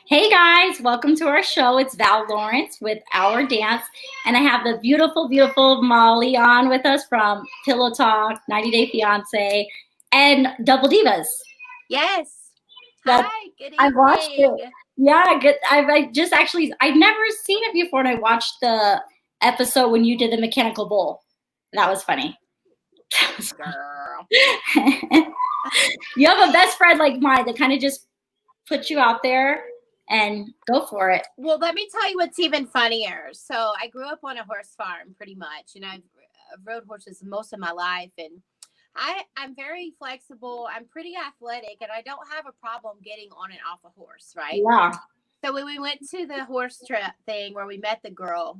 Hey guys, welcome to our show. It's Val Lawrence with Our Dance, and I have the beautiful, beautiful Molly on with us from Pillow Talk, 90 Day Fiance, and Double Divas. Yes. That Hi, good I watched evening. it. Yeah, good. I'd never seen it before, and I watched the episode when you did the mechanical bull. That was funny. Girl. You have a best friend like mine that kind of just puts you out there and go for it. Well, let me tell you what's even funnier. So I grew up on a horse farm pretty much, and I've rode horses most of my life, and I'm very flexible. I'm pretty athletic, and I don't have a problem getting on and off a horse, right? Yeah. So when we went to the horse trip thing where we met the girl,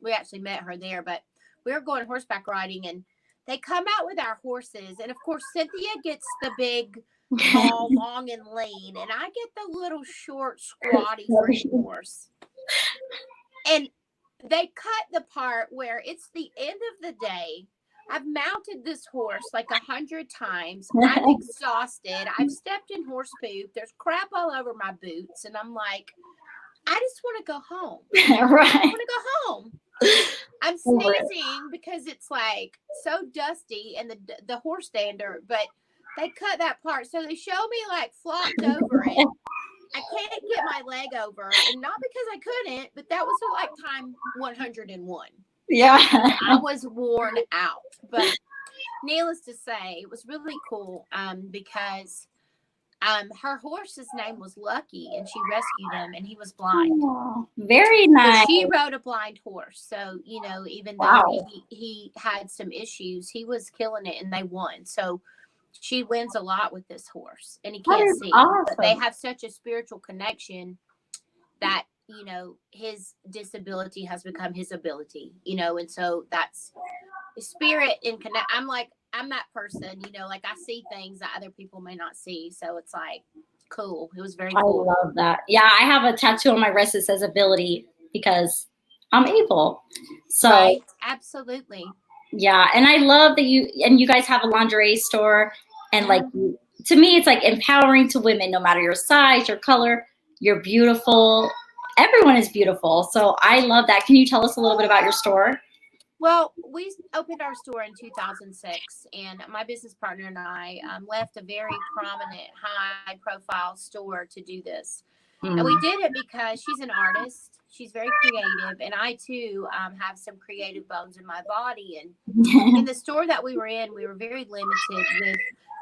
we actually met her there, but we were going horseback riding, and they come out with our horses, and of course Cynthia gets the big, tall, long, and lean, and I get the little short, squatty free horse. And they cut the part where it's the end of the day. I've mounted this horse like 100 times. I'm exhausted. I've stepped in horse poop. There's crap all over my boots. And I'm like, I just want to go home. Right. I want to go home. I'm sneezing because it's like so dusty and the horse stander, but they cut that part. So they show me like flopped over it. I can't get my leg over, and not because I couldn't, but that was like time 101. Yeah. I was worn out, but needless to say, it was really cool because her horse's name was Lucky, and she rescued him, and he was blind. Oh, very nice. So she rode a blind horse, so even Wow. though he had some issues, he was killing it, and they won. So she wins a lot with this horse, and he can't see. Awesome. But they have such a spiritual connection that his disability has become his ability, and so that's spirit and connect. I'm that person, like I see things that other people may not see. So it's like cool. It was very cool. I love that. Yeah, I have a tattoo on my wrist that says ability because I'm able. So right. Absolutely. Yeah, and I love that you guys have a lingerie store, and like to me, it's like empowering to women, no matter your size, your color, you're beautiful. Everyone is beautiful. So I love that. Can you tell us a little bit about your store? Well, we opened our store in 2006, and my business partner and I left a very prominent, high-profile store to do this. And we did it because she's an artist. She's very creative, and I too have some creative bones in my body. And in the store that we were in, we were very limited with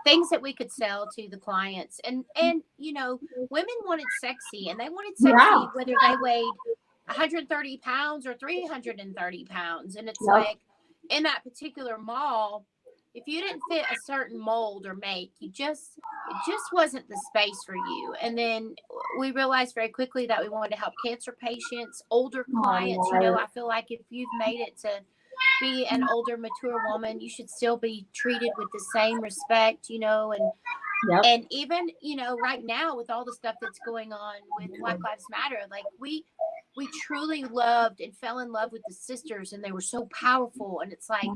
things that we could sell to the clients. And women wanted sexy, and they wanted sexy whether they weighed 130 pounds or 330 pounds. And it's like in that particular mall, if you didn't fit a certain mold or make, it just wasn't the space for you. And then we realized very quickly that we wanted to help cancer patients, older clients. I feel like if you've made it to be an older, mature woman, you should still be treated with the same respect, and even, right now with all the stuff that's going on with Black Lives Matter, like we truly loved and fell in love with the sisters, and they were so powerful. And it's like,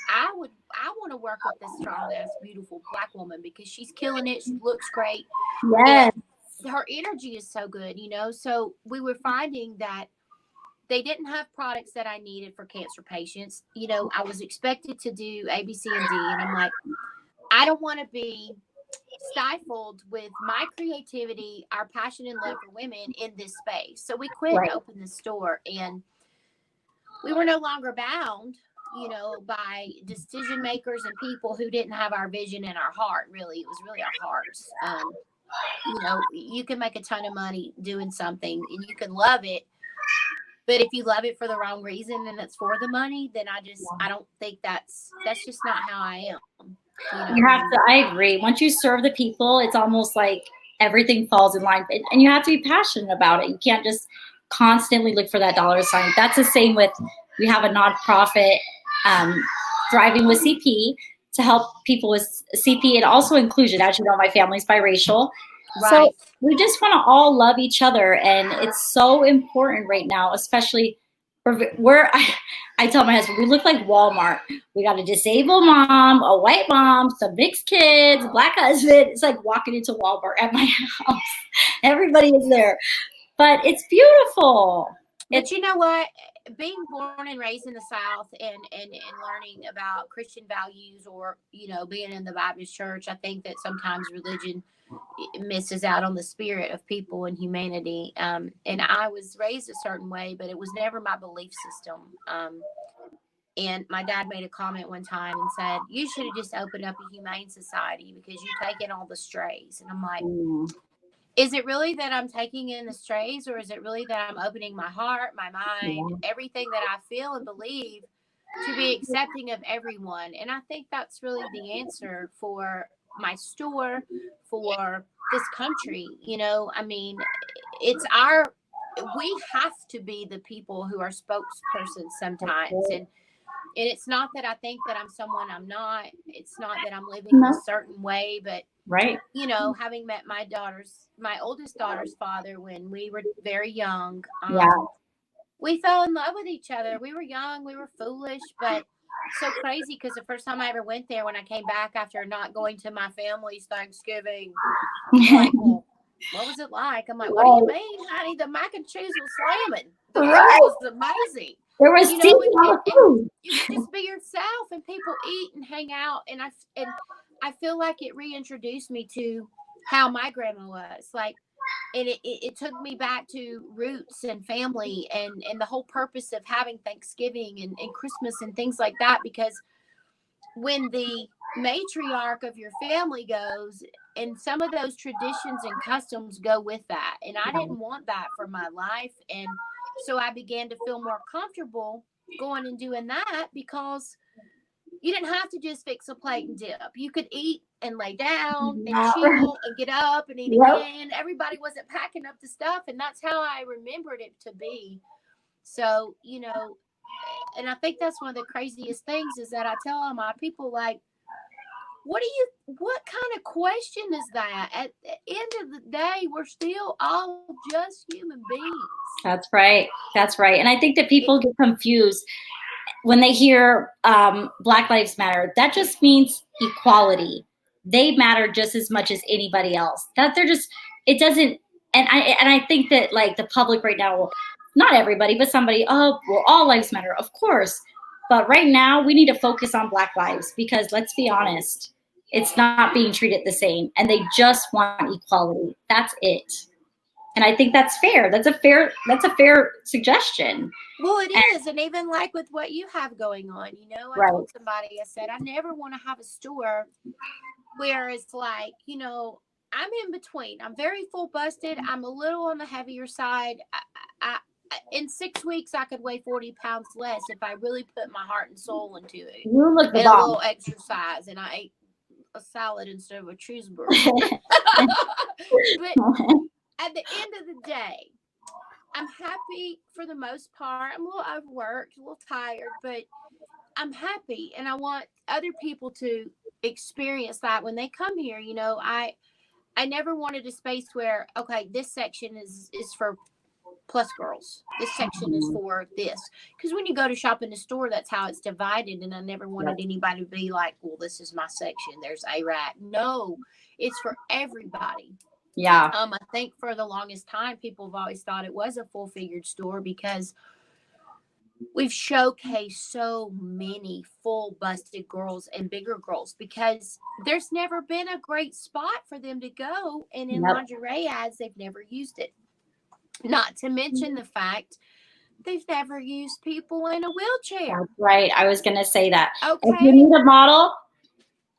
I want to work with this strong ass, beautiful Black woman because she's killing it. She looks great. Yes. And her energy is so good, So we were finding that they didn't have products that I needed for cancer patients. I was expected to do A, B, C, and D. And I'm like, I don't want to be stifled with my creativity, our passion and love for women in this space. So we quit and opened the store, and we were no longer bound, by decision makers and people who didn't have our vision in our heart. Really, it was really our hearts. You can make a ton of money doing something, and you can love it. But if you love it for the wrong reason and it's for the money, then I don't think that's just not how I am. You have to, I agree. Once you serve the people, it's almost like everything falls in line, and you have to be passionate about it. You can't just constantly look for that dollar sign. That's the same with, we have a nonprofit, Thriving with CP, to help people with CP and also inclusion. As you know, my family's biracial. Right. So we just want to all love each other, and it's so important right now, especially I tell my husband, we look like Walmart. We got a disabled mom, a white mom, some mixed kids, a Black husband. It's like walking into Walmart at my house. Everybody is there. But it's beautiful. But you know what? Being born and raised in the South and learning about Christian values, or, you know, being in the Baptist church, I think that sometimes religion misses out on the spirit of people and humanity. And I was raised a certain way, but it was never my belief system. And my dad made a comment one time and said, you should have just opened up a humane society because you take in all the strays. And I'm like, is it really that I'm taking in the strays, or is it really that I'm opening my heart, my mind, everything that I feel and believe, to be accepting of everyone? And I think that's really the answer for my store, for this country. You know, I mean, we have to be the people who are spokespersons sometimes. And it's not that I think that I'm someone I'm not. It's not that I'm living a certain way, but you know, having met my oldest daughter's father when we were very young, we fell in love with each other. We were young, we were foolish, but so crazy, because the first time I ever went there, when I came back after not going to my family's Thanksgiving, I'm like, well, what was it like? I'm like, what do you mean, honey? The mac and cheese was slamming. The food was amazing. There was, you know, and you could just be yourself, and people eat and hang out. And I feel like it reintroduced me to how my grandma was like. And it took me back to roots and family and the whole purpose of having Thanksgiving and Christmas and things like that. Because when the matriarch of your family goes, and some of those traditions and customs go with that. And I didn't want that for my life. And so I began to feel more comfortable going and doing that, because you didn't have to just fix a plate and dip. You could eat and lay down and chill and get up and eat again. Everybody wasn't packing up the stuff. And that's how I remembered it to be. So, you know, and I think that's one of the craziest things is that I tell all my people, like, what kind of question is that? At the end of the day, we're still all just human beings. That's right. That's right. And I think that people get confused when they hear Black Lives Matter. That just means equality. They matter just as much as anybody else. That they're just, it doesn't, and I think that, like, the public right now, not everybody, but somebody, oh, well, all lives matter, of course. But right now, we need to focus on Black lives, because let's be honest, it's not being treated the same, and they just want equality. That's it. And I think that's fair. That's a fair suggestion. Well, it is. And even like with what you have going on, you know, I told somebody, I said, I never want to have a store where it's like, you know, I'm in between. I'm very full busted. I'm a little on the heavier side. In 6 weeks, I could weigh 40 pounds less if I really put my heart and soul into it. You look the and bomb. A little exercise, and I ate a salad instead of a cheeseburger. But at the end of the day, I'm happy for the most part. I'm a little overworked, a little tired, but I'm happy, and I want other people to experience that when they come here. You know, I never wanted a space where, okay, this section is for plus girls. This section is for this. Because when you go to shop in the store, that's how it's divided. And I never wanted anybody to be like, well, this is my section. There's a rack. No, it's for everybody. Yeah. I think for the longest time, people have always thought it was a full-figured store, because we've showcased so many full-busted girls and bigger girls, because there's never been a great spot for them to go. And in lingerie ads, they've never used it. Not to mention the fact they've never used people in a wheelchair. That's right. I was going to say that. Okay. If you need a model,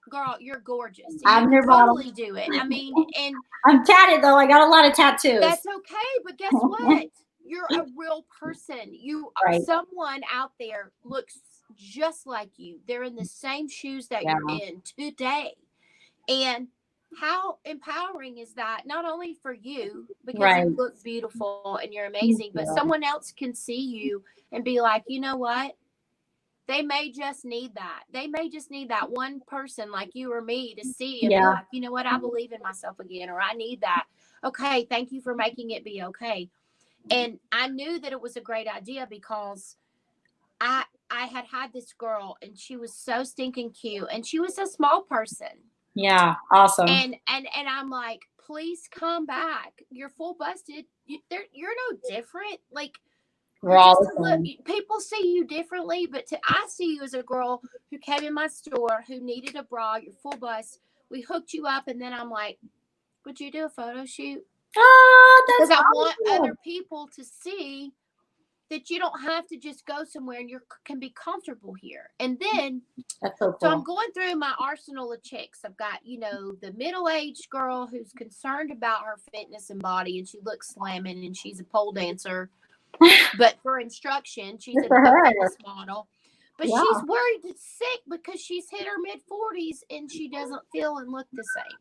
girl, you're gorgeous. I'm your totally model. Do it. I mean, and I'm tatted though. I got a lot of tattoos. That's okay, but guess what? You're a real person. You are someone out there looks just like you. They're in the same shoes that you're in today. And how empowering is that? Not only for you, because you look beautiful and you're amazing, but someone else can see you and be like, you know what? They may just need that. They may just need that one person like you or me to see and be like, you know what? I believe in myself again, or I need that. Okay, thank you for making it be okay. And I knew that it was a great idea, because I had this girl, and she was so stinking cute, and she was a small person. Yeah, awesome. And I'm like, please come back. You're full busted. You're no different. Like, We're all the look, same. people see you differently, but I see you as a girl who came in my store, who needed a bra. You're full bust. We hooked you up, and then I'm like, would you do a photo shoot? That's because I want awesome. other people to see that you don't have to just go somewhere and you can be comfortable here. And then, That's so cool. so I'm going through my arsenal of chicks. I've got, you know, the middle-aged girl who's concerned about her fitness and body, and she looks slamming, and she's a pole dancer. But for instruction, she's a fitness model. But she's worried and sick because she's hit her mid-40s and she doesn't feel and look the same.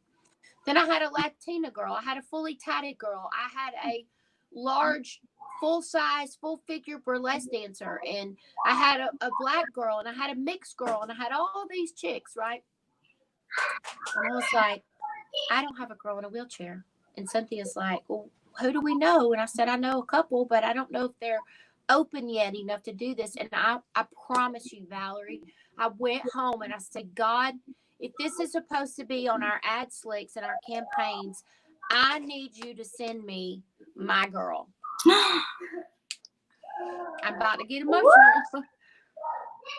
Then I had a Latina girl. I had a fully tatted girl. I had a large, full-size, full-figure burlesque dancer. And I had a black girl, and I had a mixed girl, and I had all these chicks, right? And I was like, I don't have a girl in a wheelchair. And Cynthia's like, well, who do we know? And I said, I know a couple, but I don't know if they're open yet enough to do this. And I promise you, Valerie, I went home and I said, God, if this is supposed to be on our ad slicks and our campaigns, I need you to send me my girl. I'm about to get emotional.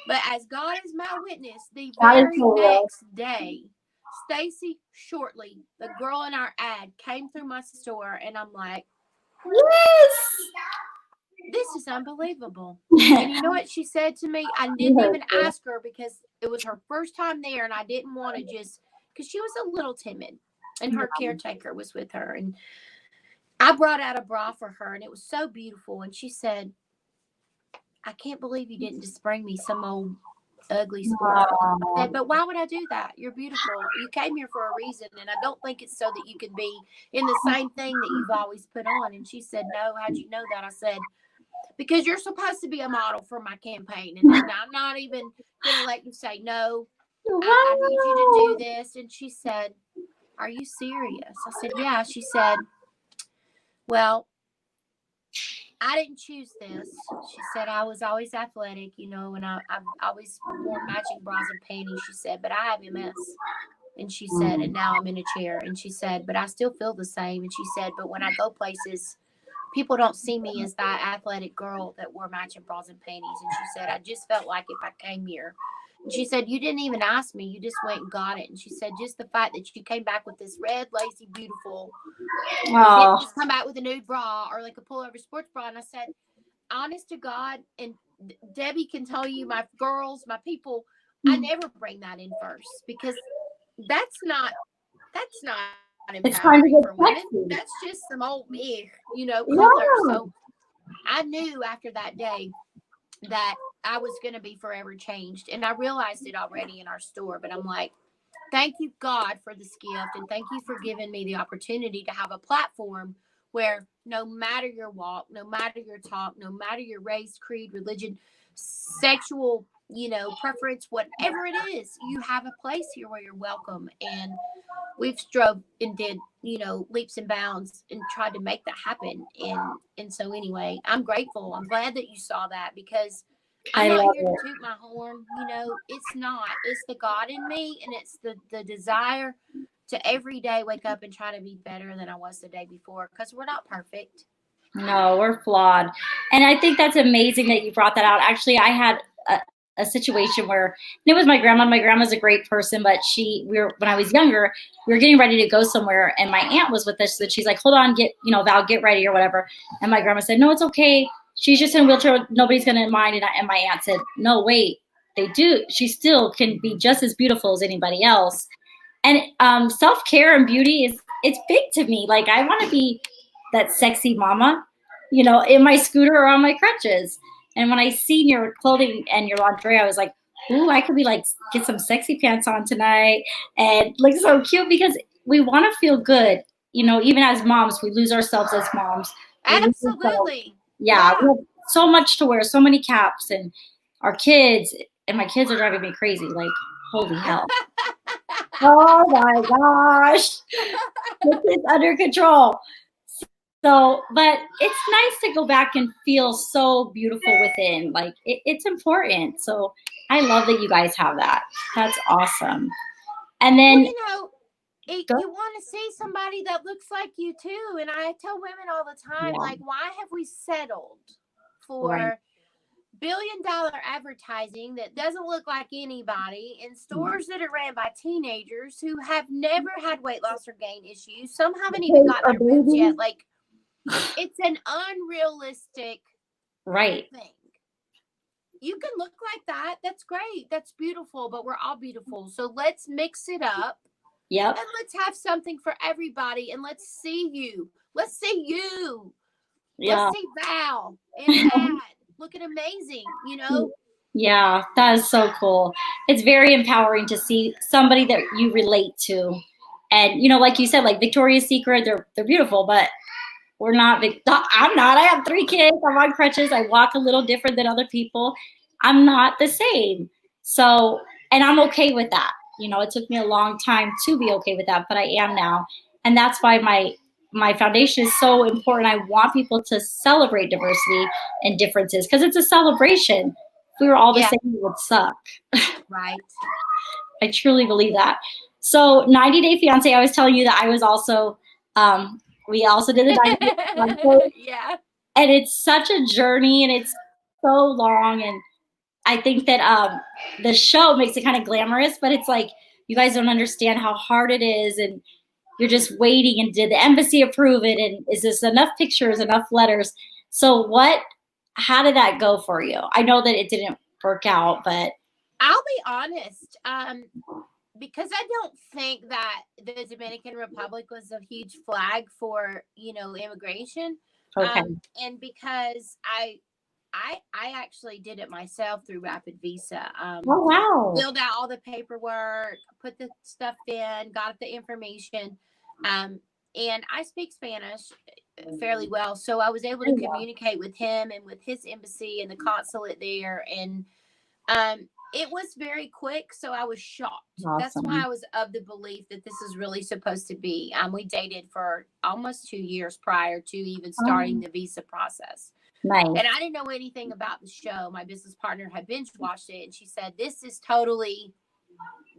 But as God is my witness, the very next day, Stacy Shortley, the girl in our ad, came through my store, and I'm like, yes, this is unbelievable. And you know what she said to me? I didn't even ask her because it was her first time there, and I didn't want to just, because she was a little timid, and her caretaker was with her. And I brought out a bra for her, and it was so beautiful. And she said, I can't believe you didn't just bring me some old ugly sport. I said, but why would I do that? You're beautiful. You came here for a reason, and I don't think it's so that you can be in the same thing that you've always put on. And she said, no, how'd you know that? I said, because you're supposed to be a model for my campaign, and I'm not even going to let you say no. I need you to do this. And she said, are you serious? I said, yeah. She said, well, I didn't choose this. She said, I was always athletic, you know, and I've always worn matching bras and panties. She said, but I have MS. And she said, and now I'm in a chair. And she said, but I still feel the same. And she said, but when I go places, people don't see me as that athletic girl that wore matching bras and panties. And she said, I just felt like if I came here. And she said, you didn't even ask me. You just went and got it. And she said, just the fact that you came back with this red, lacy, beautiful, you didn't just come back with a nude bra or like a pullover sports bra. And I said, honest to God, and Debbie can tell you, my girls, my people, I never bring that in first, because that's not empowering for women. That's just some old me, you know, color. So I knew after that day that I was going to be forever changed. And I realized it already in our store, but I'm like, thank you, God, for this gift. And thank you for giving me the opportunity to have a platform where no matter your walk, no matter your talk, no matter your race, creed, religion, sexual, you know, preference, whatever it is, you have a place here where you're welcome. And we've strove and did, you know, leaps and bounds and tried to make that happen. And so anyway, I'm grateful. I'm glad that you saw that, because I'm not here to toot my horn. You know, it's not. It's the God in me, and it's the desire to every day wake up and try to be better than I was the day before, because we're not perfect. No, we're flawed. And I think that's amazing that you brought that out. Actually, I had a situation where it was my grandma. My grandma's a great person, but when I was younger, we were getting ready to go somewhere, and my aunt was with us. So she's like, hold on, Val, get ready or whatever. And my grandma said, no, it's okay. She's just in a wheelchair. Nobody's going to mind. And my aunt said, no, wait, they do. She still can be just as beautiful as anybody else. And self-care and beauty it's big to me. Like, I want to be that sexy mama, you know, in my scooter or on my crutches. And when I seen your clothing and your lingerie, I was like, ooh, I could be like, get some sexy pants on tonight and look so cute, because we want to feel good. You know, even as moms, we lose ourselves as moms. Absolutely. Yeah, we have so much to wear, so many caps, and our kids, and my kids are driving me crazy. Like, holy hell. Oh my gosh. It's under control. So, but it's nice to go back and feel so beautiful within. Like, it's important. So I love that you guys have that. That's awesome. And then, well, you know, you want to see somebody that looks like you too. And I tell women all the time, like, why have we settled for billion-dollar advertising that doesn't look like anybody in stores that are ran by teenagers who have never had weight loss or gain issues? Some haven't even gotten their boobs yet. Like, it's an unrealistic thing. You can look like that. That's great. That's beautiful, but we're all beautiful. So let's mix it up. Yep. And let's have something for everybody. And let's see you. Let's see you. Yeah. Let's see Val and Dad looking amazing, you know? Yeah, that is so cool. It's very empowering to see somebody that you relate to. And, you know, like you said, like Victoria's Secret, they're beautiful, but we're not. I'm not. I have 3 kids. I'm on crutches. I walk a little different than other people. I'm not the same. So, and I'm okay with that. You know, it took me a long time to be okay with that, but I am now. And that's why my foundation is so important. I want people to celebrate diversity and differences because it's a celebration. If we were all the same, it would suck. Right. I truly believe that. So 90 Day Fiance, I was telling you that I was also, we also did the 90 Day Fiance. Yeah. And it's such a journey and it's so long. And I think that the show makes it kind of glamorous, but it's like, you guys don't understand how hard it is. And you're just waiting, and did the embassy approve it? And is this enough pictures, enough letters? So how did that go for you? I know that it didn't work out, but. I'll be honest, because I don't think that the Dominican Republic was a huge flag for, you know, immigration. Okay. And because I actually did it myself through Rapid Visa. Oh, wow. Filled out all the paperwork, put the stuff in, got the information. And I speak Spanish fairly well. So I was able to communicate with him and with his embassy and the consulate there. And it was very quick. So I was shocked. Awesome. That's why I was of the belief that this is really supposed to be. We dated for almost 2 years prior to even starting the visa process. Nice. And I didn't know anything about the show. My business partner had binge watched it, and she said, "This is totally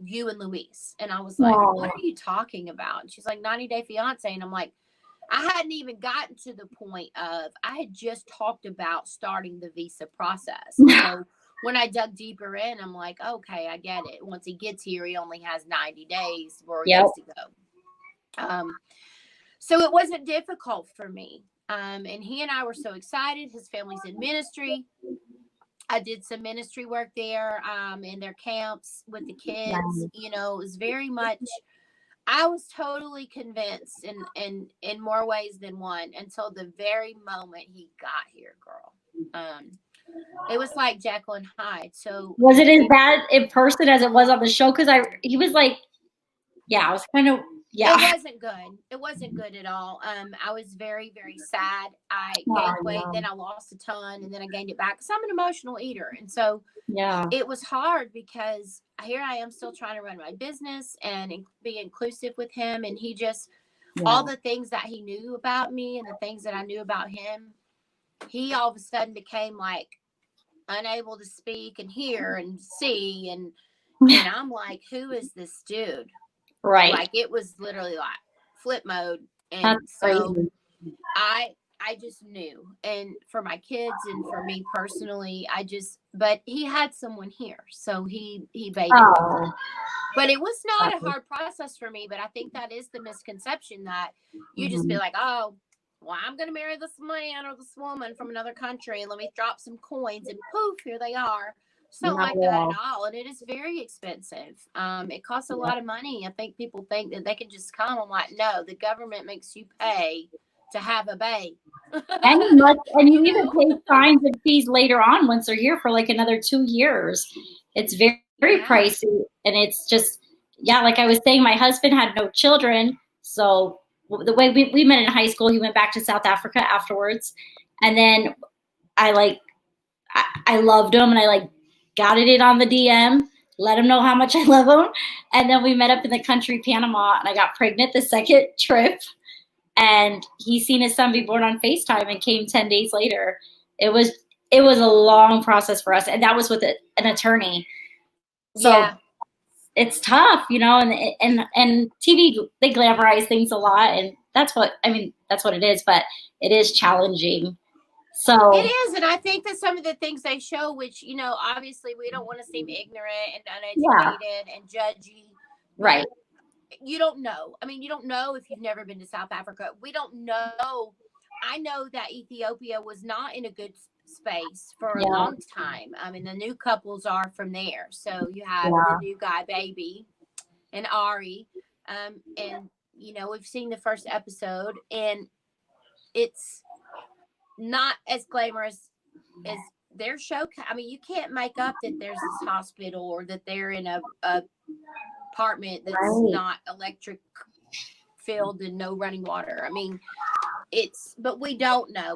you and Luis." And I was like, "What are you talking about?" And she's like, 90 Day Fiance. And I'm like, I hadn't even gotten to the point of, I had just talked about starting the visa process. So when I dug deeper in, I'm like, okay, I get it. Once he gets here, he only has 90 days where he has to go. So it wasn't difficult for me. And he and I were so excited. His family's in ministry. I did some ministry work there in their camps with the kids. You know, it was very much, I was totally convinced in more ways than one until the very moment he got here, girl. It was like Jekyll and Hyde. So was it as bad in person as it was on the show? Because he was like, I was kind of. Yeah. It wasn't good. It wasn't good at all. I was very, very sad. I gained weight, then I lost a ton, and then I gained it back. So I'm an emotional eater. And so it was hard because here I am still trying to run my business and be inclusive with him. And he just, all the things that he knew about me and the things that I knew about him, he all of a sudden became like unable to speak and hear and see. And I'm like, who is this dude? Right. Like, it was literally like flip mode. And that's so crazy. I just knew. And for my kids and for me personally, but he had someone here. So he baited me. But it was not a hard process for me. But I think that is the misconception that you just be like, oh, well, I'm going to marry this man or this woman from another country and let me drop some coins and poof, here they are. It's not like that at all. And it is very expensive. It costs a lot of money. I think people think that they can just come. I'm like, no, the government makes you pay to have a baby. and you even pay fines and fees later on once they're here for like another 2 years. It's very, very pricey. And it's just, like I was saying, my husband had no children. So the way we met in high school, he went back to South Africa afterwards. And then I loved him, and I got it in on the DM, let him know how much I love him. And then we met up in the country, Panama, and I got pregnant the second trip. And he seen his son be born on FaceTime and came 10 days later. It was a long process for us. And that was with an attorney. So it's tough, you know, and TV, they glamorize things a lot, and that's what it is, but it is challenging. So it is, and I think that some of the things they show, which, you know, obviously we don't want to seem ignorant and uneducated and judgy, right. You don't know. I mean, you don't know if you've never been to South Africa. We don't know. I know that Ethiopia was not in a good space for a long time. I mean, the new couples are from there. So you have the new guy, Baby, and Ari. And, you know, we've seen the first episode, and it's not as glamorous as their show. I mean, you can't make up that there's this hospital or that they're in a apartment that's not electric filled and no running water. I mean, but we don't know,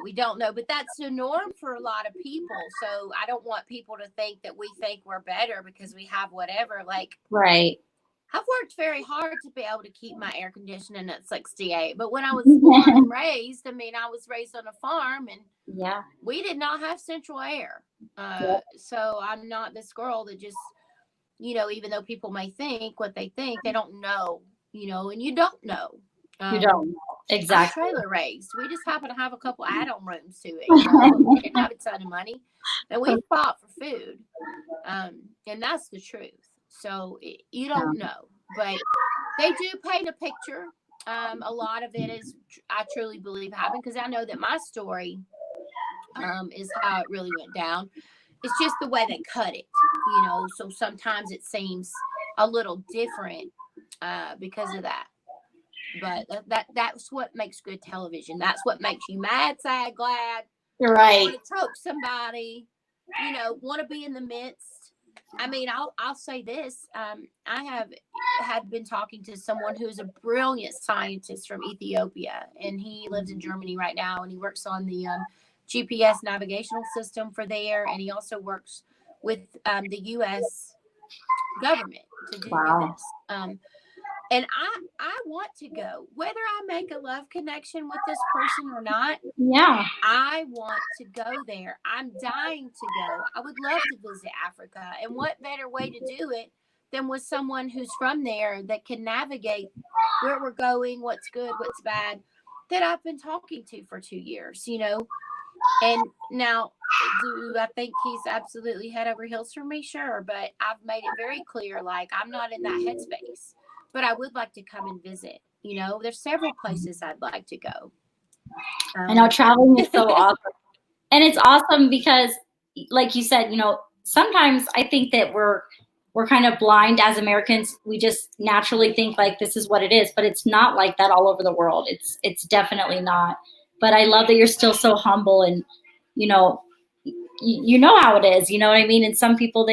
but that's the norm for a lot of people. So I don't want people to think that we think we're better because we have whatever. Like, I've worked very hard to be able to keep my air conditioning at 68. But when I was born and raised, I mean, I was raised on a farm, and we did not have central air. So I'm not this girl that just, you know, even though people may think what they think, they don't know, you know, and you don't know. You don't know. Exactly. I'm trailer raised. We just happen to have a couple add-on rooms to it. You know? We didn't have a ton of money, and we fought for food. And that's the truth. So you don't know, but they do paint a picture. A lot of it is, I truly believe, happened, because I know that my story is how it really went down. It's just the way they cut it, you know, so sometimes it seems a little different because of that. But that's what makes good television. That's what makes you mad, sad, glad. Right. Want to choke somebody, you know, want to be in the midst. I mean, I'll say this. I had been talking to someone who is a brilliant scientist from Ethiopia, and he lives in Germany right now, and he works on the GPS navigational system for there, and he also works with the U.S. government to do this. And I want to go, whether I make a love connection with this person or not. Yeah. I want to go there. I'm dying to go. I would love to visit Africa. And what better way to do it than with someone who's from there that can navigate where we're going, what's good, what's bad, that I've been talking to for 2 years, you know. And now, do I think he's absolutely head over heels for me? Sure. But I've made it very clear, like, I'm not in that headspace. But I would like to come and visit. You know, there's several places I'd like to go. I know traveling is so awesome. And it's awesome because, like you said, you know, sometimes I think that we're kind of blind as Americans. We just naturally think like this is what it is, but it's not like that all over the world. It's definitely not. But I love that you're still so humble, and, you know how it is. You know what I mean? And some people,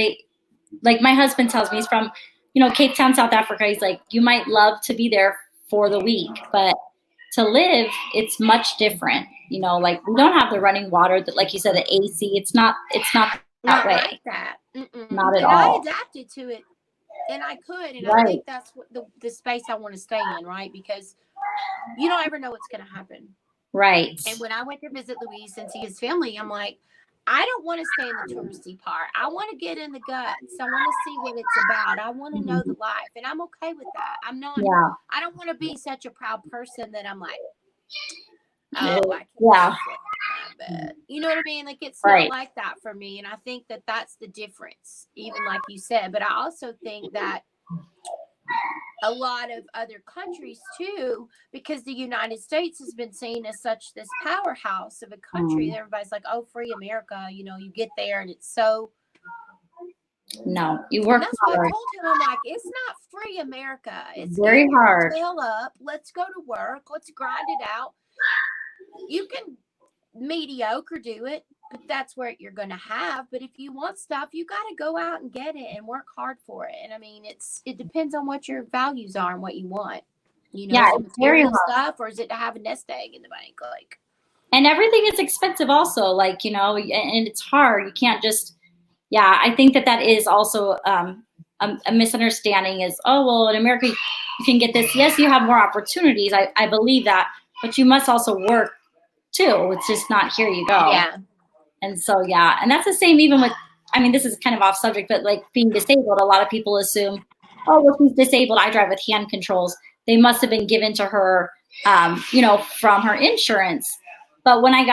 like my husband tells me, he's from, you know, Cape Town, South Africa. He's like, you might love to be there for the week, but to live, it's much different. You know, like we don't have the running water that, like you said, the AC. It's not that way. Like that. Not at and all. I adapted to it, and I could, and I think that's what the space I want to stay in, right? Because you don't ever know what's going to happen. Right. And when I went to visit Luis and see his family, I'm like, I don't want to stay in the touristy part. I want to get in the guts. I want to see what it's about. I want to know the life. And I'm okay with that. I'm not, I don't want to be such a proud person that I'm like, oh, I can't. You know what I mean? Like, it's not like that for me. And I think that that's the difference, even like you said. But I also think that a lot of other countries too, because the United States has been seen as such this powerhouse of a country. Everybody's like, oh, free America. You know, you get there and it's so. No, you work that's hard. What I told him. I'm like, it's not free America. It's very hard. Fill up. Let's go to work. Let's grind it out. You can mediocre do it, but that's where you're going to have. But if you want stuff, you got to go out and get it and work hard for it. And I mean, it depends on what your values are and what you want. You know, yeah, it's very hard. Stuff, or is it to have a nest egg in the bank? Like, and everything is expensive also, like, you know, and it's hard. You can't just, I think that is also a misunderstanding is, oh, well, in America, you can get this. Yes, you have more opportunities. I believe that, but you must also work too. It's just not here you go. Yeah. And so, and that's the same even with, I mean, this is kind of off subject, but like being disabled, a lot of people assume, oh, well, she's disabled. I drive with hand controls. They must have been given to her, from her insurance. But when I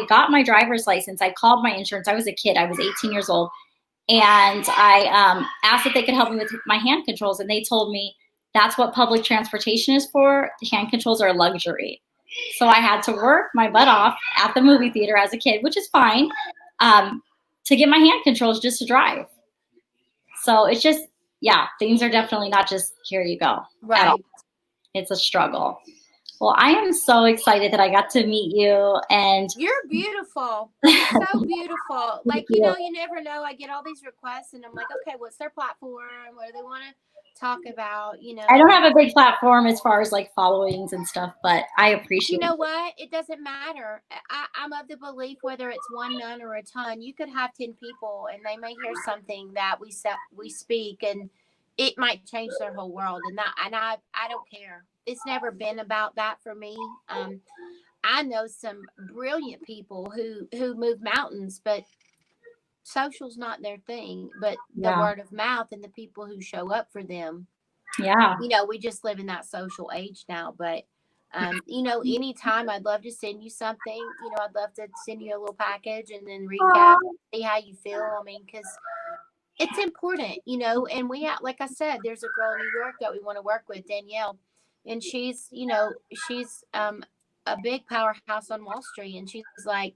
got my driver's license, I called my insurance. I was a kid. I was 18 years old. And I asked if they could help me with my hand controls. And they told me that's what public transportation is for. Hand controls are a luxury. So I had to work my butt off at the movie theater as a kid, which is fine, to get my hand controls just to drive. So it's just, yeah, things are definitely not just here you go. Right. It's a struggle. Well, I am so excited that I got to meet you, and you're beautiful. So beautiful. Like, you never know. I get all these requests and I'm like, okay, what's their platform? What do they want to talk about? I don't have a big platform as far as like followings and stuff, but I appreciate You know what? It doesn't matter. I'm of the belief whether it's one, none, or a ton, you could have 10 people and they may hear something that we speak and it might change their whole world. And I don't care. It's never been about that for me. I know some brilliant people who move mountains, but social's not their thing, but the word of mouth and the people who show up for them. Yeah. We just live in that social age now, but anytime I'd love to send you something, I'd love to send you a little package and then recap, see how you feel. I mean, because it's important, and we have, like I said, there's a girl in New York that we want to work with, Danielle, and she's a big powerhouse on Wall Street, and she's like,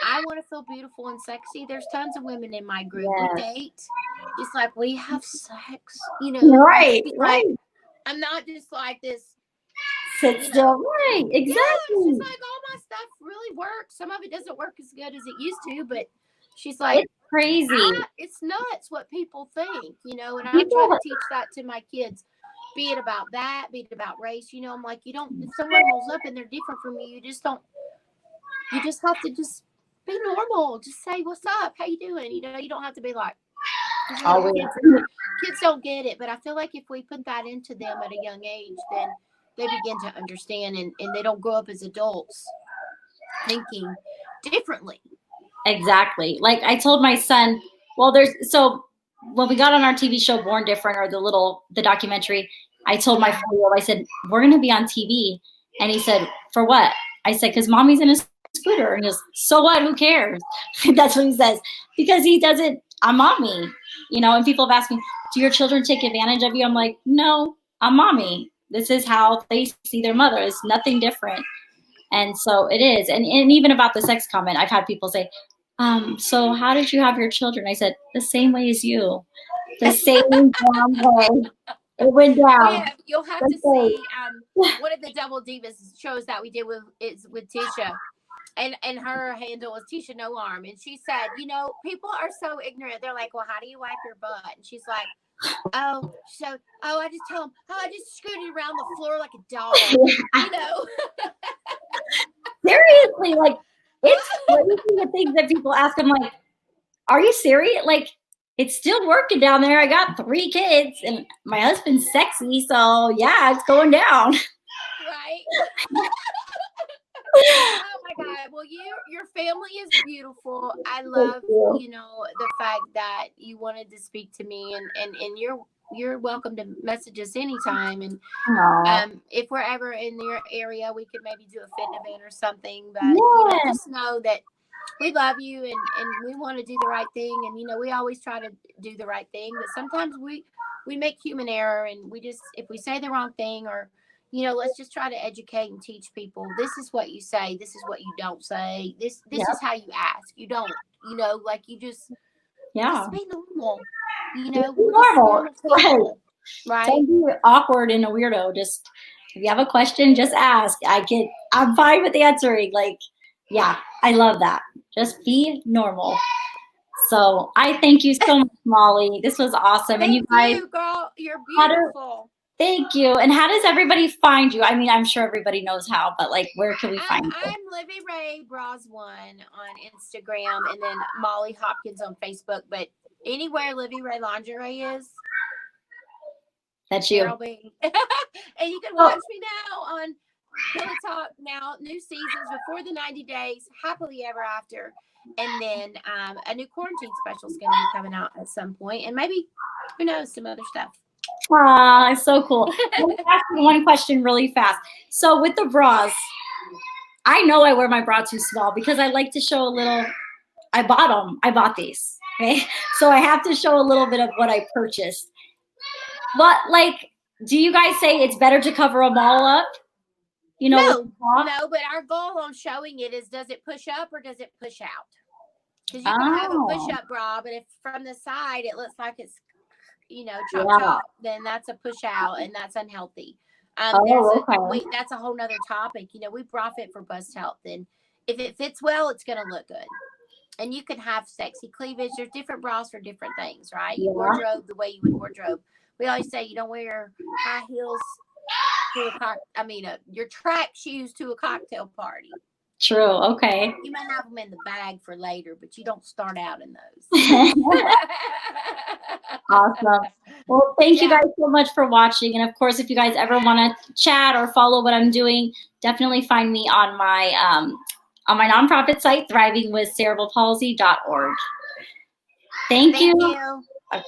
I want to feel beautiful and sexy. There's tons of women in my group. We date. Just like we have sex, Right. Like, I'm not just like this. Sit still. Right. Exactly. Yeah, she's like, all my stuff really works. Some of it doesn't work as good as it used to, but she's like, it's crazy. It's nuts what people think, and I try to teach that to my kids. Be it about that, be it about race, I'm like, if someone rolls up and they're different from you, you just have to just be normal. Just say, what's up? How you doing? You don't have to be like, kids don't get it. But I feel like if we put that into them at a young age, then they begin to understand and they don't grow up as adults thinking differently. Exactly. Like I told my son, when we got on our TV show Born Different, or the documentary, I told my 4-year-old, I said, we're going to be on TV. And he said, for what? I said, because mommy's in a scooter. And he goes, so what? Who cares? That's what he says. Because he doesn't, I'm mommy, and people have asked me, do your children take advantage of you? I'm like, no, I'm mommy. This is how they see their mother. It's nothing different. And so it is. And even about the sex comment, I've had people say, so how did you have your children? I said, the same way as you. The same damn way. It went down. Yeah, you'll have to see one of the Double Divas shows that we did with Tisha. And her handle was Tisha No Arm. And she said, people are so ignorant. They're like, well, how do you wipe your butt? And she's like, I just tell them, I just scooted around the floor like a dog. Seriously, like, it's crazy the things that people ask. I'm like, are you serious? Like, it's still working down there. I got 3 kids and my husband's sexy. So yeah, it's going down. Right. Oh my God. Well, your family is beautiful. I love, the fact that you wanted to speak to me and you're welcome to message us anytime. And if we're ever in your area, we could maybe do a fit event or something. But just know that we love you and we want to do the right thing. And we always try to do the right thing, but sometimes we make human error, and if we say the wrong thing, or let's just try to educate and teach people. This is what you say. This is what you don't say. This is how you ask. You don't, like you just be normal. Normal. Right. Don't be awkward and a weirdo. Just, if you have a question, just ask. I'm fine with answering. Like, yeah, I love that. Just be normal. So I thank you so much, Molly. This was awesome. Thank and you guys, girl. You're beautiful. Thank you. And how does everybody find you? I mean, I'm sure everybody knows how, but like, where can we find you? I'm LIVIRAE Bras 1 on Instagram, and then Molly Hopkins on Facebook. But anywhere LIVIRAE Lingerie is, that's you. And you can watch me now on Pillow Talk now, new seasons, Before the 90 Days, Happily Ever After. And then a new quarantine special is going to be coming out at some point. And maybe Who knows, some other stuff. Ah, so cool. Let me ask you one question really fast. So with the bras, I know I wear my bra too small because I like to show a little. I bought them. I bought these. Okay, so I have to show a little bit of what I purchased. But like, do you guys say it's better to cover them all up? You know, no, but our goal on showing it is, does it push up or does it push out? Because you can have a push-up bra, but if from the side it looks like it's, you know, chop, then that's a push out, and that's unhealthy. That's a whole nother topic. You know, we bra fit for bust health, and if it fits well, it's going to look good. And you can have sexy cleavage. There's different bras for different things, right? You wardrobe the way you would wardrobe. We always say you don't wear high heels to your track shoes to a cocktail party. True. Okay. You might have them in the bag for later, but you don't start out in those. Awesome. Well, thank you guys so much for watching. And of course, if you guys ever want to chat or follow what I'm doing, definitely find me on my nonprofit site, thrivingwithcerebralpalsy.org. Thank you. Okay.